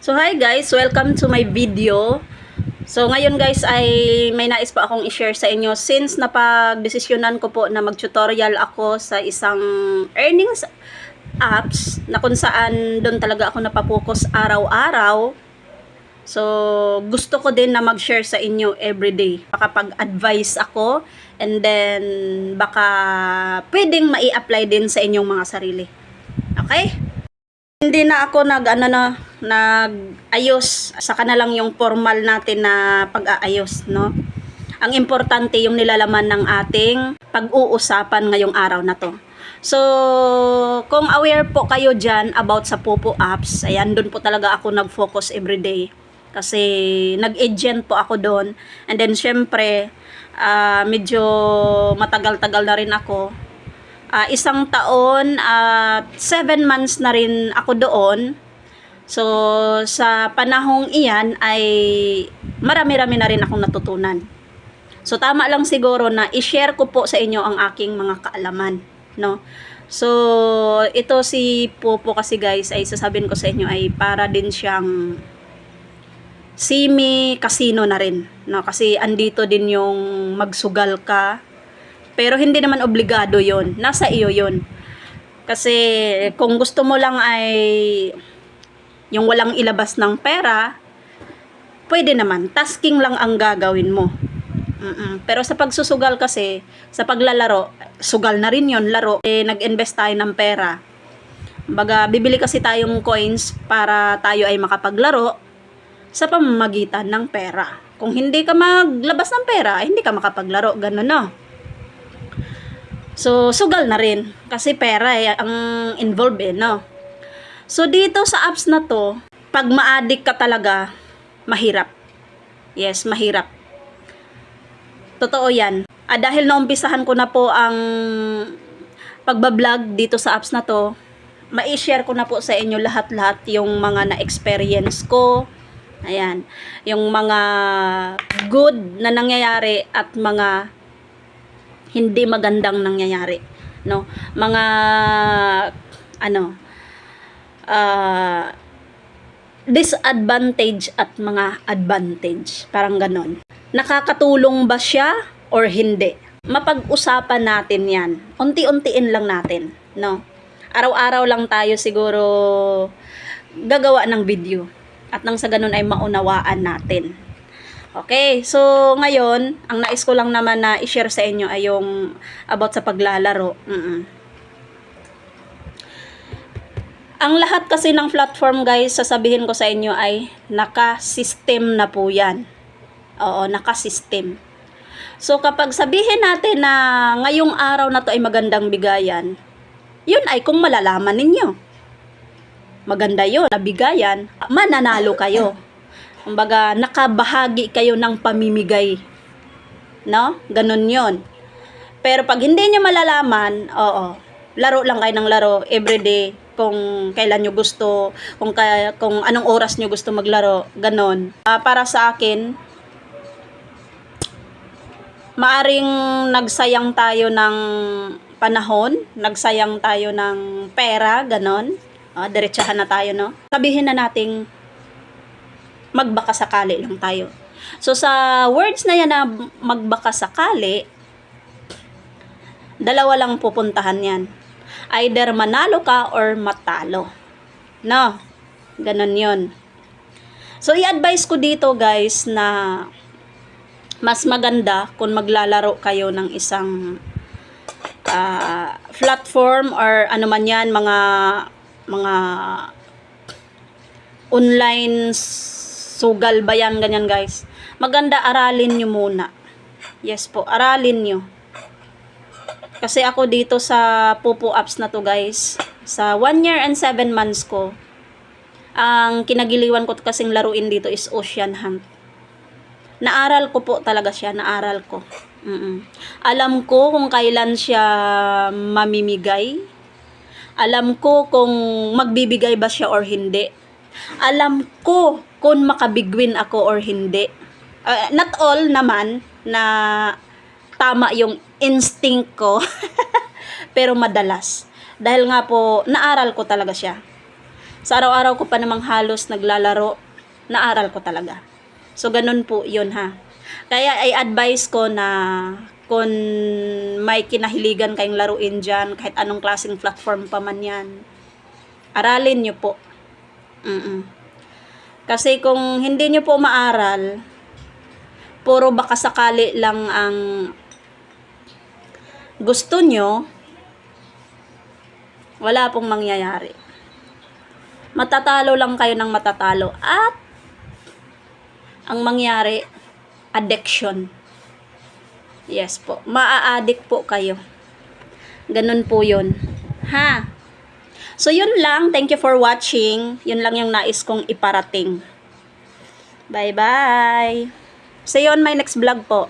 So hi guys, welcome to my video. So ngayon guys ay may nais pa akong i-share sa inyo since napagdesisyonan ko po na mag-tutorial ako sa isang earnings apps na kung saan doon talaga ako napapokus araw-araw. So gusto ko din na mag-share sa inyo everyday. Makapag-advise ako and then baka pwedeng mai-apply din sa inyong mga sarili. Okay? Hindi na ako nag-ayos, saka na lang yung formal natin na pag-aayos, no? Ang importante yung nilalaman ng ating pag-uusapan ngayong araw na to. So, kung aware po kayo dyan about sa Popo apps, ayan, doon po talaga ako nag-focus everyday. Kasi nag-agent po ako doon. And then, syempre, medyo matagal-tagal na rin ako. Isang taon at 7 months na rin ako doon. So, sa panahong iyan ay marami-rami na rin akong natutunan. So, tama lang siguro na i-share ko po sa inyo ang aking mga kaalaman, no? So, ito si Popo kasi guys, ay sasabihin ko sa inyo ay para din siyang semi-casino na rin, no? Kasi andito din yung magsugal ka. Pero hindi naman obligado yon, nasa iyo yon. Kasi kung gusto mo lang ay yung walang ilabas ng pera, pwede naman, tasking lang ang gagawin mo. Pero sa pagsusugal kasi, sa paglalaro, sugal na rin yon, laro. Nag-invest tayo ng pera. Baga, bibili kasi tayong coins para tayo ay makapaglaro sa pamamagitan ng pera. Kung hindi ka maglabas ng pera, ay hindi ka makapaglaro, gano'n no. So, sugal na rin. Kasi pera ang involved no. So, dito sa apps na to, pag ma-addict ka talaga, mahirap. Yes, mahirap. Totoo yan. Dahil naumpisahan ko na po ang pagbablog dito sa apps na to, ma-share ko na po sa inyo lahat-lahat yung mga na-experience ko. Ayan. Yung mga good na nangyayari at mga hindi magandang nangyayari, no? Mga disadvantage at mga advantage, parang ganon. Nakakatulong ba siya or hindi? Mapag-usapan natin 'yan. Unti-untiin lang natin, no? Araw-araw lang tayo siguro gagawa ng video at nang sa ganon ay maunawaan natin. Okay, so ngayon, ang nais ko lang naman na i-share sa inyo ay yung about sa paglalaro. Ang lahat kasi ng platform guys, sasabihin ko sa inyo ay naka-system na po yan. Oo, naka-system. So kapag sabihin natin na ngayong araw na to ay magandang bigayan, yun ay kung malalaman ninyo. Maganda yun, nabigayan, mananalo kayo. Kumbaga, nakabahagi kayo ng pamimigay. No? Ganun yon. Pero pag hindi nyo malalaman, laro lang kayo ng laro everyday kung kailan nyo gusto, kung anong oras nyo gusto maglaro, ganun. Para sa akin, maaring nagsayang tayo ng panahon, nagsayang tayo ng pera, ganun. Diretsahan na tayo, no? Sabihin na nating magbaka sakali lang tayo. So, sa words na yan na magbaka sakali, dalawa lang pupuntahan yan. Either manalo ka or matalo. No? Ganon yun. So, i-advise ko dito guys na mas maganda kung maglalaro kayo ng isang platform or ano man yan, mga online sugal ba yan, ganyan guys. Maganda aralin nyo muna. Yes po, aralin nyo. Kasi ako dito sa Popo apps na to guys, sa 1 year and 7 months ko, ang kinagiliwan ko kasing laruin dito is Ocean Hunt. Naaral ko po talaga siya, naaral ko. Alam ko kung kailan siya mamimigay. Alam ko kung magbibigay ba siya or hindi. Alam ko kung makabigwin ako or hindi. Not all naman na tama yung instinct ko. Pero madalas. Dahil nga po, naaral ko talaga siya. Sa araw-araw ko pa namang halos naglalaro, naaral ko talaga. So, ganun po yun ha. Kaya ay advice ko na kung may kinahiligan kayong laruin dyan, kahit anong klaseng platform pa man yan, aralin nyo po. Kasi kung hindi nyo po maaral, puro baka sakali lang ang gusto nyo, wala pong mangyayari. Matatalo lang kayo ng matatalo at ang mangyari, addiction. Yes po, maa-addict po kayo. Ganun po yun. Ha? So, yun lang. Thank you for watching. Yun lang yung nais kong iparating. Bye-bye. See you on my next vlog po.